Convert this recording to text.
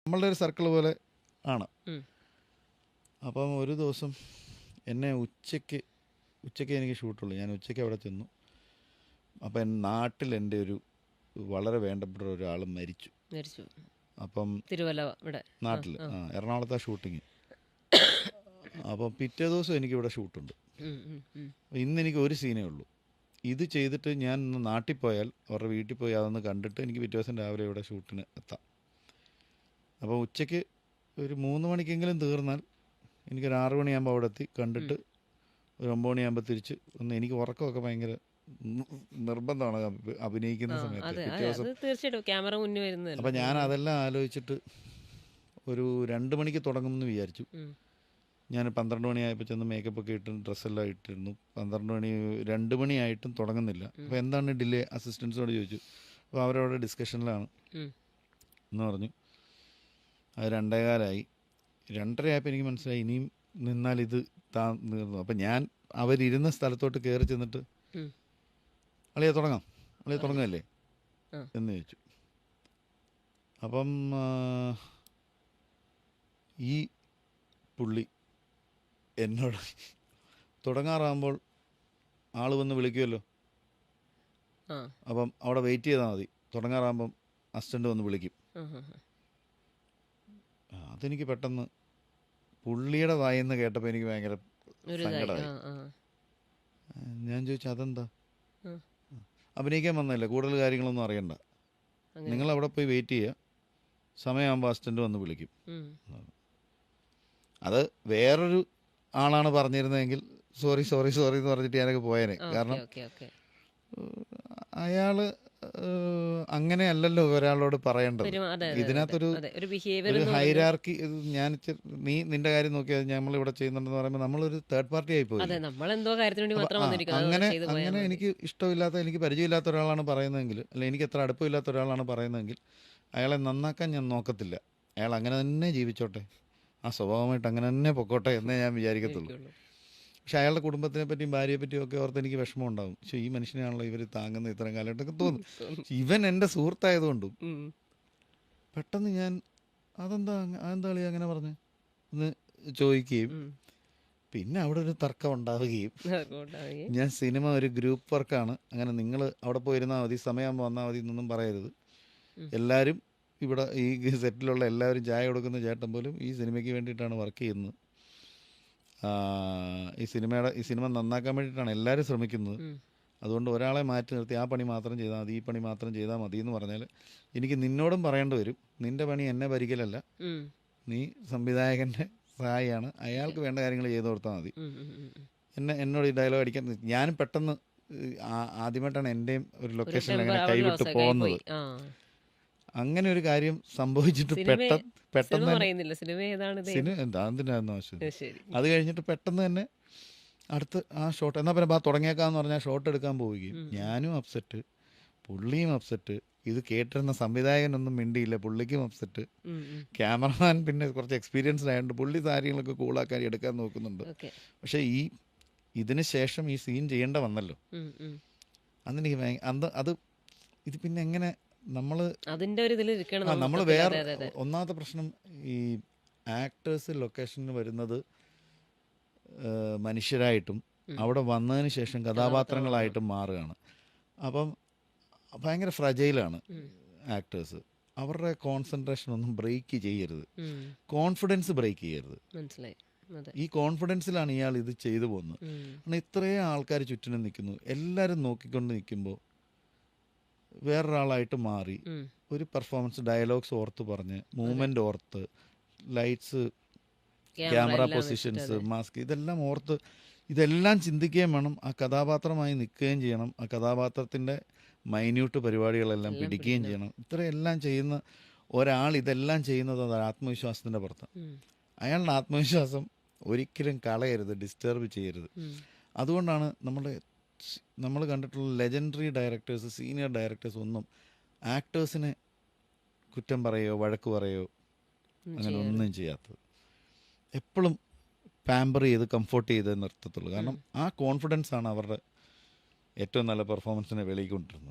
നമ്മളുടെ ഒരു സർക്കിൾ പോലെ ആണ്. ഉം. അപ്പം ഒരു ദിവസം എന്നെ ഉച്ചയ്ക്ക് എനിക്ക് ഷൂട്ടുള്ളൂ. ഞാൻ ഉച്ചയ്ക്ക് അവിടെ ചെന്നു. അപ്പം നാട്ടിൽ എൻ്റെ ഒരു വളരെ വേണ്ടപ്പെട്ട ഒരാൾ മരിച്ചു. മരിച്ചു. അപ്പം തിരുവല്ല ഇവിടെ നാട്ടിൽ എറണാകുളത്താണ് ഷൂട്ടിങ്. അപ്പം പിറ്റേ ദിവസം എനിക്കിവിടെ ഷൂട്ടുണ്ട്. ഇന്നെനിക്ക് ഒരു സീനേ ഉള്ളൂ. ഇത് ചെയ്തിട്ട് ഞാൻ ഒന്ന് നാട്ടിൽ പോയാൽ അവരുടെ വീട്ടിൽ പോയി അതൊന്ന് കണ്ടിട്ട് എനിക്ക് പിറ്റേ ദിവസം രാവിലെ ഇവിടെ ഷൂട്ടിന് എത്താം. അപ്പോൾ ഉച്ചയ്ക്ക് ഒരു 3 മണിക്കെങ്കിലും തീർന്നാൽ എനിക്കൊരു 6 മണിയാകുമ്പോൾ അവിടെ എത്തി കണ്ടിട്ട് ഒരു 9 മണിയാകുമ്പോൾ തിരിച്ച് ഒന്ന്. എനിക്ക് ഉറക്കമൊക്കെ ഭയങ്കര നിർബന്ധമാണ് അഭിനയിക്കുന്ന സമയത്ത്. പിറ്റേ ദിവസം തീർച്ചയായിട്ടും ക്യാമറ മുന്നിൽ വരുന്നത്. അപ്പം ഞാൻ അതെല്ലാം ആലോചിച്ചിട്ട് ഒരു 2 മണിക്ക് തുടങ്ങുമെന്ന് വിചാരിച്ചു. ഞാൻ 12 മണിയായപ്പോൾ ചെന്ന് മേക്കപ്പ് ഒക്കെ ഇട്ട് ഡ്രസ്സെല്ലാം ഇട്ടിരുന്നു. 2 മണിയായിട്ടും തുടങ്ങുന്നില്ല. അപ്പോൾ എന്താണ് ഡിലേ? അസിസ്റ്റൻസിനോട് ചോദിച്ചു. അപ്പോൾ അവരവിടെ ഡിസ്കഷനിലാണ് എന്ന് പറഞ്ഞു. അത് 2:15 2:30 ആയപ്പോൾ എനിക്ക് മനസ്സിലായി ഇനിയും നിന്നാൽ ഇത് തീർന്നു. അപ്പം ഞാൻ അവരിരുന്ന സ്ഥലത്തോട്ട് കയറി ചെന്നിട്ട് അളിയെ തുടങ്ങല്ലേ എന്ന് ചോദിച്ചു. അപ്പം ഈ പുള്ളി എന്നോട് തുടങ്ങാറാകുമ്പോൾ ആൾ വന്ന് വിളിക്കുമല്ലോ, അപ്പം അവിടെ വെയിറ്റ് ചെയ്താൽ മതി, തുടങ്ങാറാകുമ്പം അസിസ്റ്റൻ്റ് വന്ന് വിളിക്കും. അതെനിക്ക് പെട്ടെന്ന് പുള്ളിയുടെ വായിന്ന് കേട്ടപ്പോൾ എനിക്ക് ഭയങ്കര സങ്കടമായി. ഞാൻ ചോദിച്ചു അതെന്താ? അഭിനയിക്കാൻ വന്നതല്ലേ, കൂടുതൽ കാര്യങ്ങളൊന്നും അറിയണ്ട, നിങ്ങൾ അവിടെ പോയി വെയിറ്റ് ചെയ്യുക, സമയമാകുമ്പോൾ അസിസ്റ്റൻ്റ് വന്ന് വിളിക്കും. അത് വേറൊരു ആളാണ് പറഞ്ഞിരുന്നതെങ്കിൽ സോറി എന്ന് പറഞ്ഞിട്ട് ഞാനൊക്കെ പോയേനെ. കാരണം അയാൾ അങ്ങനെയല്ലല്ലോ ഒരാളോട് പറയേണ്ടത്. ഇതിനകത്തൊരു ഹൈരാർക്കി. ഞാൻ നിന്റെ കാര്യം നോക്കിയാൽ നമ്മളിവിടെ ചെയ്യുന്നുണ്ടെന്ന് പറയുമ്പോൾ നമ്മളൊരു തേർഡ് പാർട്ടി ആയി പോയി. അങ്ങനെ എനിക്ക് ഇഷ്ടമില്ലാത്ത, എനിക്ക് പരിചയമില്ലാത്ത ഒരാളാണ് പറയുന്നതെങ്കിൽ, അല്ലെങ്കിൽ എനിക്ക് എത്ര അടുപ്പമില്ലാത്ത ഒരാളാണ് പറയുന്നതെങ്കിൽ അയാളെ നന്നാക്കാൻ ഞാൻ നോക്കത്തില്ല. അയാൾ അങ്ങനെ തന്നെ ജീവിച്ചോട്ടെ, ആ സ്വഭാവമായിട്ട് അങ്ങനെ തന്നെ പൊക്കോട്ടെ എന്നേ ഞാൻ വിചാരിക്കത്തുള്ളൂ. പക്ഷെ അയാളുടെ കുടുംബത്തിനെ പറ്റിയും ഭാര്യയെ പറ്റിയും ഒക്കെ ഓർത്ത് എനിക്ക് വിഷമം ഉണ്ടാകും. പക്ഷേ ഈ മനുഷ്യനെയാണല്ലോ ഇവർ താങ്ങുന്ന ഇത്രയും കാലമായിട്ടൊക്കെ തോന്നും. ഇവൻ എൻ്റെ സുഹൃത്തായതുകൊണ്ടും പെട്ടെന്ന് ഞാൻ അതെന്താ കളി അങ്ങനെ പറഞ്ഞ് എന്ന് ചോദിക്കുകയും പിന്നെ അവിടെ ഒരു തർക്കം ഉണ്ടാവുകയും. ഞാൻ സിനിമ ഒരു ഗ്രൂപ്പ് വർക്കാണ്, അങ്ങനെ നിങ്ങൾ അവിടെ പോയിരുന്നാൽ മതി, സമയമാകുമ്പോൾ വന്നാൽ മതി എന്നൊന്നും പറയരുത്. എല്ലാവരും ഇവിടെ ഈ സെറ്റിലുള്ള എല്ലാവരും ചായ കൊടുക്കുന്ന ചേട്ടൻ പോലും ഈ സിനിമയ്ക്ക് വേണ്ടിയിട്ടാണ് വർക്ക് ചെയ്യുന്നത്. ഈ സിനിമ നന്നാക്കാൻ വേണ്ടിയിട്ടാണ് എല്ലാവരും ശ്രമിക്കുന്നത്. അതുകൊണ്ട് ഒരാളെ മാറ്റി നിർത്തി ആ പണി മാത്രം ചെയ്താൽ മതി, ഈ പണി മാത്രം ചെയ്താൽ മതി എന്ന് പറഞ്ഞാൽ എനിക്ക് നിന്നോടും പറയേണ്ടി വരും. നിൻ്റെ പണി എന്നെ ഭരിക്കലല്ല, നീ സംവിധായകൻ്റെ സഹായിയാണ്, അയാൾക്ക് വേണ്ട കാര്യങ്ങൾ ചെയ്തു കൊടുത്താൽ മതി. എന്നോട് ഈ ഡയലോഗ് അടിക്കാൻ ഞാനും പെട്ടെന്ന് ആദ്യമായിട്ടാണ് എൻ്റെയും ഒരു ലൊക്കേഷനിൽ അങ്ങനെ കൈവിട്ട് പോകുന്നത്. അങ്ങനെ ഒരു കാര്യം സംഭവിച്ചിട്ട് പെട്ടെന്ന് എന്തിനായിരുന്നു ആവശ്യം. അത് കഴിഞ്ഞിട്ട് പെട്ടെന്ന് തന്നെ അടുത്ത് ആ ഷോട്ട് എന്നാൽ പിന്നെ തുടങ്ങിയേക്കാന്ന് പറഞ്ഞാൽ ഷോട്ട് എടുക്കാൻ പോവുകയും ഞാനും അപ്സെറ്റ്, പുള്ളിയും അപ്സെറ്റ്. ഇത് കേട്ടിരുന്ന സംവിധായകനൊന്നും മിണ്ടിയില്ല, പുള്ളിക്കും അപ്സെറ്റ്. ക്യാമറമാൻ പിന്നെ കുറച്ച് എക്സ്പീരിയൻസ്ഡ് ആയതുകൊണ്ട് പുള്ളി കാര്യങ്ങളൊക്കെ കൂളാക്കാൻ എടുക്കാൻ നോക്കുന്നുണ്ട്. പക്ഷേ ഇതിന് ശേഷം ഈ സീൻ ചെയ്യേണ്ട വന്നല്ലോ. അന്നെനിക്ക് അത് ഇത് പിന്നെ എങ്ങനെ നമ്മൾ വേറെ ഒന്നാമത്തെ പ്രശ്നം, ഈ ആക്ടേഴ്സ് ലൊക്കേഷനിൽ വരുന്നത് മനുഷ്യരായിട്ടും അവിടെ വന്നതിന് ശേഷം കഥാപാത്രങ്ങളായിട്ടും മാറുകയാണ്. അപ്പം ഭയങ്കര ഫ്രജൈലാണ് ആക്ടേഴ്സ്. അവരുടെ കോൺസെൻട്രേഷൻ ഒന്നും ബ്രേക്ക് ചെയ്യരുത്, കോൺഫിഡൻസ് ബ്രേക്ക് ചെയ്യരുത്. ഈ കോൺഫിഡൻസിലാണ് ഇയാൾ ഇത് ചെയ്തു പോകുന്നത്. കാരണം ഇത്രയും ആൾക്കാർ ചുറ്റിനും നിൽക്കുന്നു, എല്ലാവരും നോക്കിക്കൊണ്ട് നിൽക്കുമ്പോൾ വേറൊരാളായിട്ട് മാറി ഒരു പെർഫോമൻസ്, ഡയലോഗ്സ് ഓർത്ത് പറഞ്ഞ്, മൂവ്മെൻ്റ് ഓർത്ത്, ലൈറ്റ്സ്, ക്യാമറ പൊസിഷൻസ്, മാസ്ക്, ഇതെല്ലാം ഓർത്ത് ഇതെല്ലാം ചിന്തിക്കുകയും വേണം. ആ കഥാപാത്രമായി നിൽക്കുകയും ചെയ്യണം. ആ കഥാപാത്രത്തിൻ്റെ മൈന്യൂട്ട് പരിപാടികളെല്ലാം പിടിക്കുകയും ചെയ്യണം. ഇത്രയെല്ലാം ചെയ്യുന്ന ഒരാൾ ഇതെല്ലാം ചെയ്യുന്നത് അത് ആത്മവിശ്വാസത്തിൻ്റെ പുറത്താണ്. അയാളുടെ ആത്മവിശ്വാസം ഒരിക്കലും കളയരുത്, ഡിസ്റ്റർബ് ചെയ്യരുത്. അതുകൊണ്ടാണ് നമ്മൾ കണ്ടിട്ടുള്ള ലെജൻഡറി ഡയറക്ടേഴ്സ്, സീനിയർ ഡയറക്ടേഴ്സ് ഒന്നും ആക്ടേഴ്സിനെ കുറ്റം പറയുകയോ വഴക്ക് പറയുകയോ അങ്ങനെ ഒന്നും ചെയ്യാത്തത്. എപ്പോഴും പാമ്പർ ചെയ്ത് കംഫോർട്ട് ചെയ്ത് നിർത്തത്തുള്ളൂ. കാരണം ആ കോൺഫിഡൻസ് ആണ് അവരുടെ ഏറ്റവും നല്ല പെർഫോമൻസിനെ വെളിയിൽ കൊണ്ടിരുന്നത്.